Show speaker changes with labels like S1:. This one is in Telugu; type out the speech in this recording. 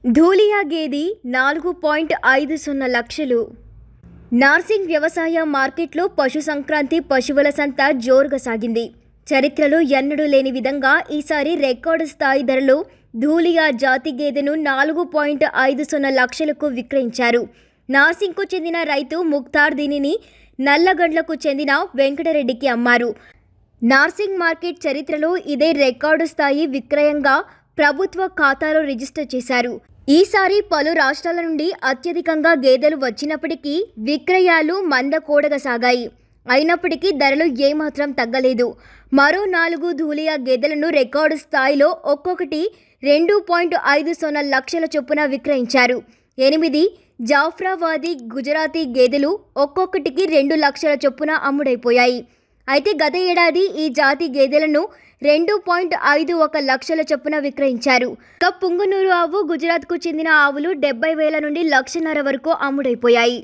S1: ధూళియా గేది 4.50 లక్షలు. నార్సింగ్ వ్యవసాయ మార్కెట్లో పశు సంక్రాంతి పశువుల సంత జోరుగా సాగింది. చరిత్రలో ఎన్నడూ లేని విధంగా ఈసారి రికార్డు స్థాయి ధరలో ధూళియా జాతి గేదెను 4.50 లక్షలకు విక్రయించారు. నార్సింగ్కు చెందిన రైతు ముక్తార్ దీనిని నల్లగండ్లకు చెందిన వెంకటరెడ్డికి అమ్మారు. నార్సింగ్ మార్కెట్ చరిత్రలో ఇదే రికార్డు స్థాయి విక్రయంగా ప్రభుత్వ ఖాతాలో రిజిస్టర్ చేశారు. ఈసారి పలు రాష్ట్రాల నుండి అత్యధికంగా గేదెలు వచ్చినప్పటికీ విక్రయాలు మందకోడగా సాగాయి. అయినప్పటికీ ధరలు ఏమాత్రం తగ్గలేదు. మరో 4 ధూళియా గేదెలను రికార్డు స్థాయిలో ఒక్కొక్కటి 2.50 లక్షల చొప్పున విక్రయించారు. 8 జాఫ్రాబాదీ గుజరాతీ గేదెలు ఒక్కొక్కటికి 2 లక్షల చొప్పున అమ్ముడైపోయాయి. అయితే గత ఏడాది ఈ జాతి గేదెలను 2.51 లక్షల చొప్పున విక్రయించారు. పుంగనూరు ఆవు, గుజరాత్కు చెందిన ఆవులు 70,000 నుండి 1,50,000 వరకు అమ్ముడైపోయాయి.